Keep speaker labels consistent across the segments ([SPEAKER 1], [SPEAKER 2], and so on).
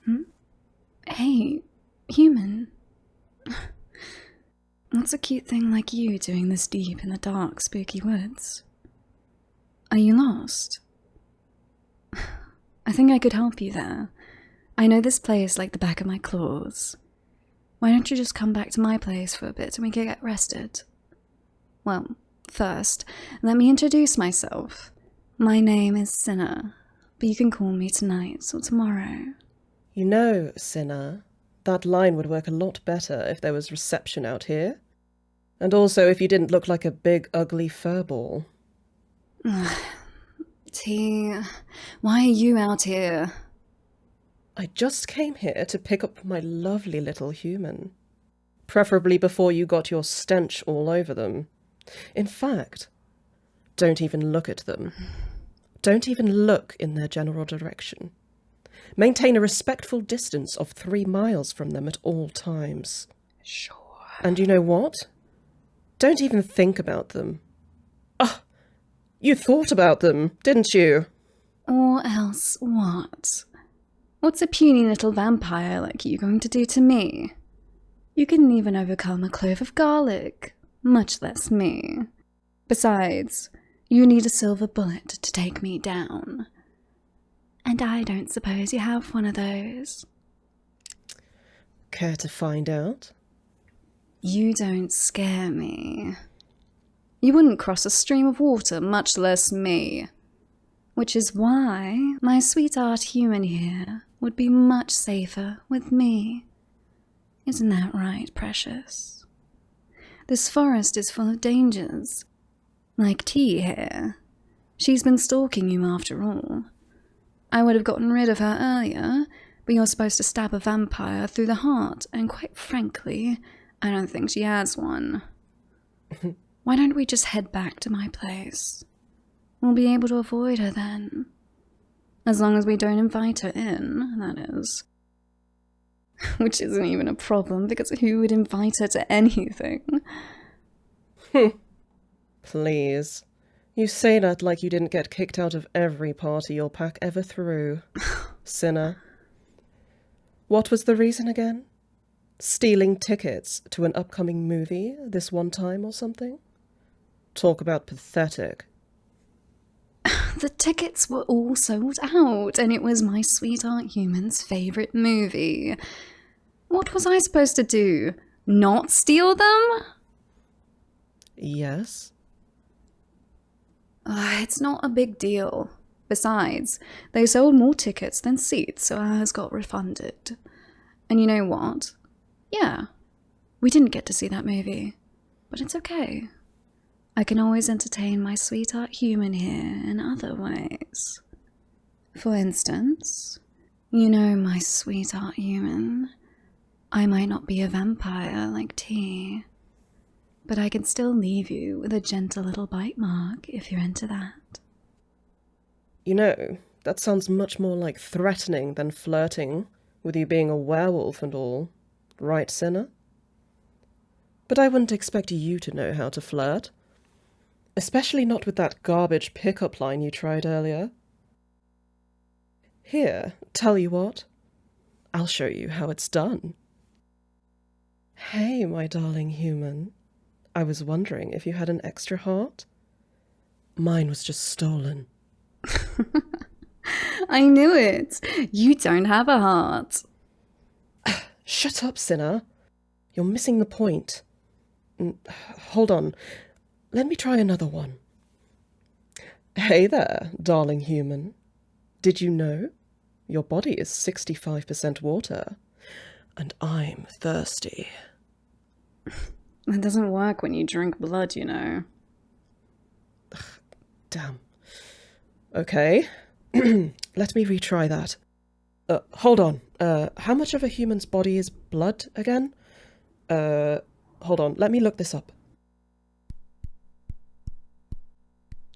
[SPEAKER 1] Hmm? Hey, human. What's a cute thing like you doing this deep in the dark, spooky woods? Are you lost? I think I could help you there. I know this place like the back of my claws. Why don't you just come back to my place for a bit and we can get rested? Well, first, let me introduce myself. My name is Sinner, but you can call me tonight or tomorrow.
[SPEAKER 2] You know, Sinner, that line would work a lot better if there was reception out here. And also if you didn't look like a big, ugly furball.
[SPEAKER 1] T, why are you out here?
[SPEAKER 2] I just came here to pick up my lovely little human. Preferably before you got your stench all over them. In fact, don't even look at them. Don't even look in their general direction. Maintain a respectful distance of 3 miles from them at all times.
[SPEAKER 1] Sure.
[SPEAKER 2] And you know what? Don't even think about them. Ah, you thought about them, didn't you?
[SPEAKER 1] Or else what? What's a puny little vampire like you going to do to me? You couldn't even overcome a clove of garlic, much less me. Besides, you need a silver bullet to take me down. And I don't suppose you have one of those.
[SPEAKER 2] Care to find out?
[SPEAKER 1] You don't scare me. You wouldn't cross a stream of water, much less me. Which is why my sweetheart human here would be much safer with me. Isn't that right, precious? This forest is full of dangers. Like T here. She's been stalking you after all. I would have gotten rid of her earlier, but you're supposed to stab a vampire through the heart, and quite frankly, I don't think she has one. Why don't we just head back to my place? We'll be able to avoid her then. As long as we don't invite her in, that is. Which isn't even a problem, because who would invite her to anything?
[SPEAKER 2] Please. You say that like you didn't get kicked out of every party your pack ever threw. Sinner. What was the reason again? Stealing tickets to an upcoming movie this one time or something? Talk about pathetic.
[SPEAKER 1] The tickets were all sold out, and it was my sweetheart human's favourite movie. What was I supposed to do? Not steal them?
[SPEAKER 2] Yes?
[SPEAKER 1] It's not a big deal. Besides, they sold more tickets than seats, so ours got refunded. And you know what? Yeah, we didn't get to see that movie, but it's okay. I can always entertain my sweetheart human here in other ways. For instance, you know, my sweetheart human, I might not be a vampire like T, but I can still leave you with a gentle little bite mark if you're into that.
[SPEAKER 2] You know, that sounds much more like threatening than flirting, with you being a werewolf and all. Right, Sinner? But I wouldn't expect you to know how to flirt. Especially not with that garbage pickup line you tried earlier. Here, tell you what. I'll show you how it's done. Hey, my darling human. I was wondering if you had an extra heart? Mine was just stolen.
[SPEAKER 1] I knew it! You don't have a heart.
[SPEAKER 2] Shut up, Sinner. You're missing the point. Hold on. Let me try another one. Hey there, darling human. Did you know? Your body is 65% water, and I'm thirsty.
[SPEAKER 1] That doesn't work when you drink blood, you know.
[SPEAKER 2] Damn. Okay. Let me retry that. Hold on. How much of a human's body is blood again? Hold on. Let me look this up.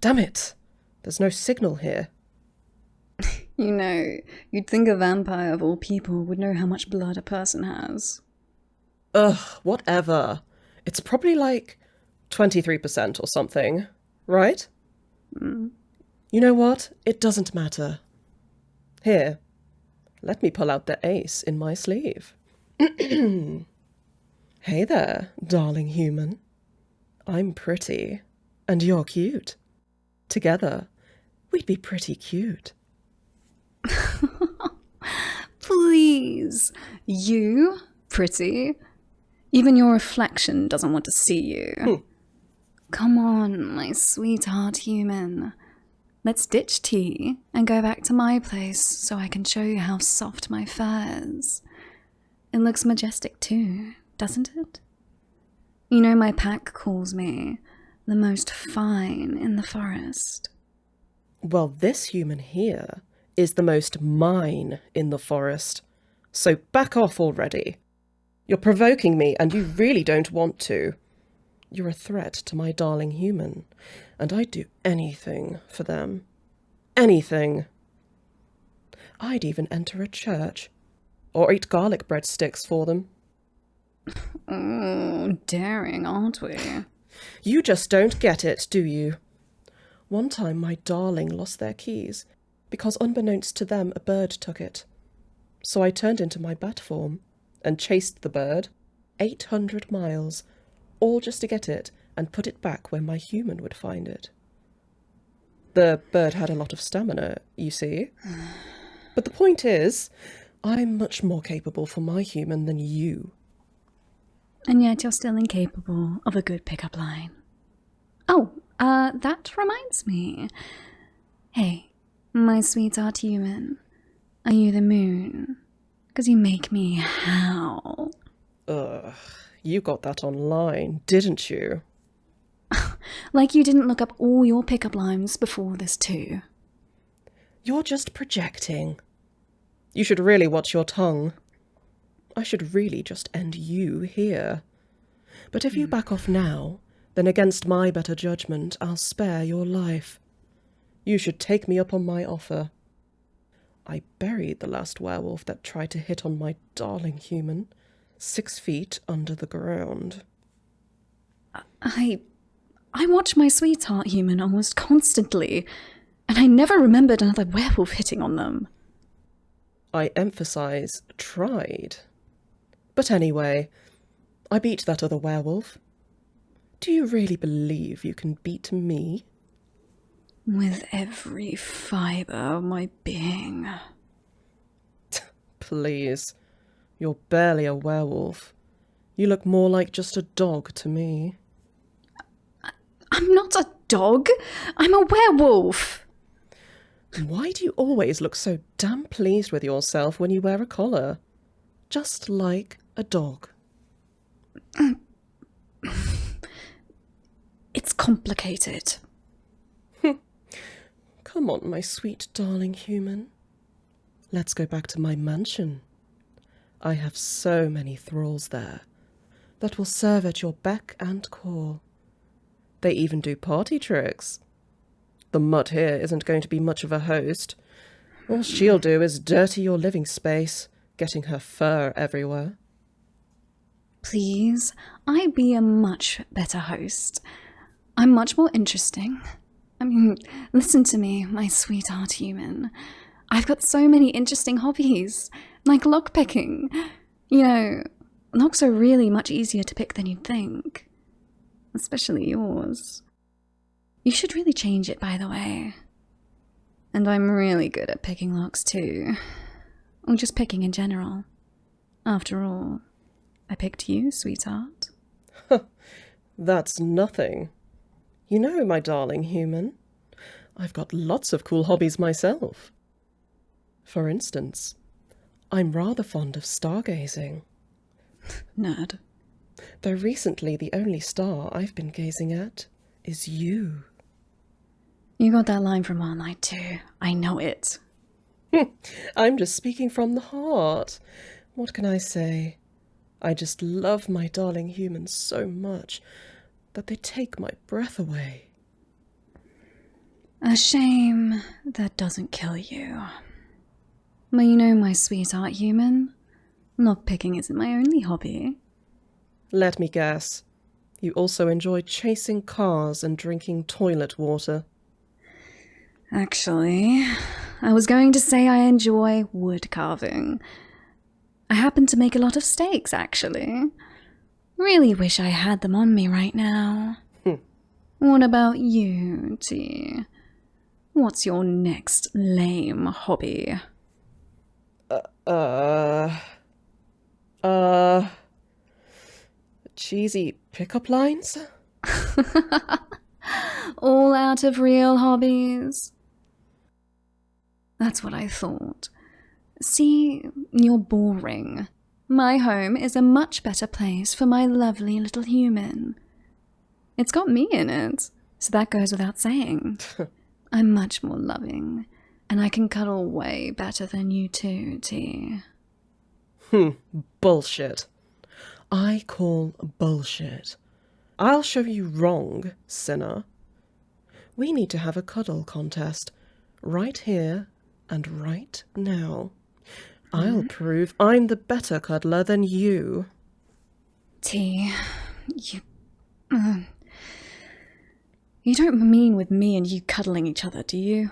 [SPEAKER 2] Damn it! There's no signal here.
[SPEAKER 1] You know, you'd think a vampire of all people would know how much blood a person has.
[SPEAKER 2] Ugh, whatever. It's probably like 23% or something, right?
[SPEAKER 1] Mm.
[SPEAKER 2] You know what? It doesn't matter. Here. Let me pull out the ace in my sleeve. Hey there, darling human. I'm pretty, and you're cute. Together, we'd be pretty cute.
[SPEAKER 1] Please. You? Pretty? Even your reflection doesn't want to see you. Come on, my sweetheart human. Let's ditch tea and go back to my place so I can show you how soft my fur is. It looks majestic too, doesn't it? You know, my pack calls me the most fine in the forest.
[SPEAKER 2] Well, this human here is the most mine in the forest. So back off already. You're provoking me and you really don't want to. You're a threat to my darling human, and I'd do anything for them. Anything. I'd even enter a church, or eat garlic breadsticks for them.
[SPEAKER 1] Oh, daring, aren't we?
[SPEAKER 2] You just don't get it, do you? One time my darling lost their keys, because unbeknownst to them a bird took it. So I turned into my bat form, and chased the bird 800 miles, all just to get it and put it back where my human would find it. The bird had a lot of stamina, you see. But the point is, I'm much more capable for my human than you.
[SPEAKER 1] And yet you're still incapable of a good pickup line. Oh, that reminds me. Hey, my sweetheart human, are you the moon? 'Cause you make me howl.
[SPEAKER 2] Ugh, you got that online, didn't you?
[SPEAKER 1] Like you didn't look up all your pickup lines before this too.
[SPEAKER 2] You're just projecting. You should really watch your tongue. I should really just end you here. But if you back off now, then against my better judgment, I'll spare your life. You should take me up on my offer. I buried the last werewolf that tried to hit on my darling human, 6 feet under the ground.
[SPEAKER 1] I watch my sweetheart human almost constantly, and I never remembered another werewolf hitting on them.
[SPEAKER 2] I emphasize tried. But anyway, I beat that other werewolf. Do you really believe you can beat me?
[SPEAKER 1] With every fibre of my being.
[SPEAKER 2] Please, you're barely a werewolf. You look more like just a dog to me.
[SPEAKER 1] I'm not a dog. I'm a werewolf.
[SPEAKER 2] Why do you always look so damn pleased with yourself when you wear a collar? Just like a dog.
[SPEAKER 1] It's complicated.
[SPEAKER 2] Come on, my sweet darling human. Let's go back to my mansion. I have so many thralls there that will serve at your beck and call. They even do party tricks. The mutt here isn't going to be much of a host. All she'll do is dirty your living space, getting her fur everywhere.
[SPEAKER 1] Please, I'd be a much better host. I'm much more interesting. I mean, listen to me, my sweetheart human. I've got so many interesting hobbies, like lockpicking. You know, locks are really much easier to pick than you'd think. Especially yours. You should really change it, by the way. And I'm really good at picking locks too. Or just picking in general. After all, I picked you, sweetheart.
[SPEAKER 2] That's nothing. You know, my darling human, I've got lots of cool hobbies myself. For instance, I'm rather fond of stargazing.
[SPEAKER 1] Nerd.
[SPEAKER 2] Though recently the only star I've been gazing at is you.
[SPEAKER 1] You got that line from all night too. I know it.
[SPEAKER 2] I'm just speaking from the heart. What can I say? I just love my darling humans so much that they take my breath away.
[SPEAKER 1] A shame that doesn't kill you. But you know, my sweetheart human, lockpicking isn't my only hobby.
[SPEAKER 2] Let me guess. You also enjoy chasing cars and drinking toilet water.
[SPEAKER 1] Actually, I was going to say I enjoy wood carving. I happen to make a lot of steaks, actually. Really wish I had them on me right now. What about you, T? What's your next lame hobby?
[SPEAKER 2] Cheesy pickup lines?
[SPEAKER 1] All out of real hobbies? That's what I thought. See, you're boring. My home is a much better place for my lovely little human. It's got me in it, so that goes without saying. I'm much more loving, and I can cuddle way better than you two, T.
[SPEAKER 2] Bullshit. I call bullshit. I'll show you wrong, sinner. We need to have a cuddle contest, right here and right now. I'll prove I'm the better cuddler than you.
[SPEAKER 1] T, you don't mean with me and you cuddling each other, do you?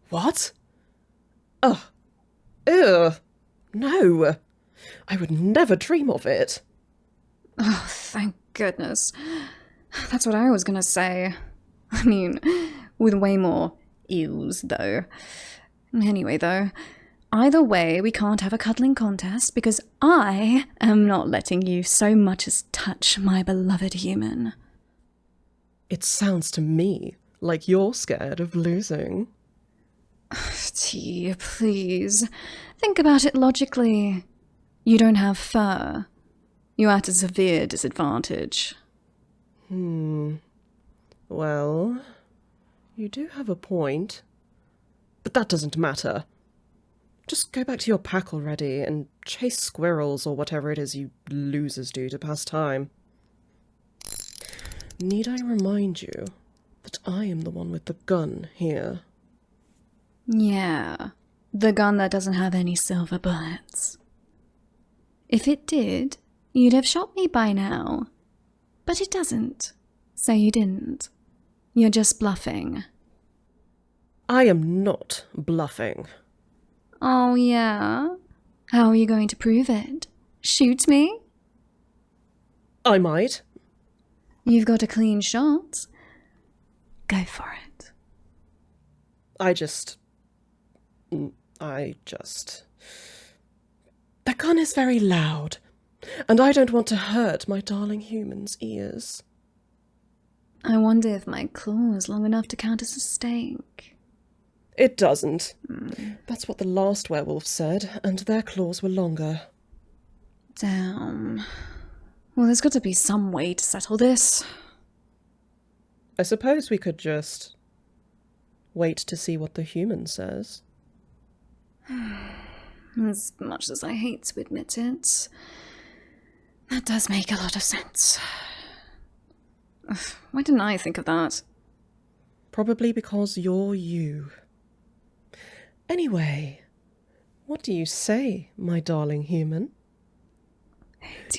[SPEAKER 2] What? Ugh. Ew. No. I would never dream of it.
[SPEAKER 1] Oh, thank goodness. That's what I was gonna say. I mean, with way more ews, though. Anyway, though, either way, we can't have a cuddling contest because I am not letting you so much as touch my beloved human.
[SPEAKER 2] It sounds to me like you're scared of losing.
[SPEAKER 1] T, please. Think about it logically. You don't have fur. You're at a severe disadvantage.
[SPEAKER 2] Well, you do have a point. But that doesn't matter. Just go back to your pack already and chase squirrels or whatever it is you losers do to pass time. Need I remind you that I am the one with the gun here?
[SPEAKER 1] Yeah, the gun that doesn't have any silver bullets. If it did, you'd have shot me by now. But it doesn't, so you didn't. You're just bluffing.
[SPEAKER 2] I am not bluffing.
[SPEAKER 1] Oh, yeah? How are you going to prove it? Shoot me?
[SPEAKER 2] I might.
[SPEAKER 1] You've got a clean shot. Go for it.
[SPEAKER 2] I just... That gun is very loud, and I don't want to hurt my darling human's ears.
[SPEAKER 1] I wonder if my claw is long enough to count as a steak.
[SPEAKER 2] It doesn't. That's what the last werewolf said, and their claws were longer.
[SPEAKER 1] Damn. Well, there's got to be some way to settle this.
[SPEAKER 2] I suppose we could just wait to see what the human says.
[SPEAKER 1] As much as I hate to admit it, that does make a lot of sense. Ugh, why didn't I think of that?
[SPEAKER 2] Probably because you're you. Anyway, what do you say, my darling human?
[SPEAKER 1] T,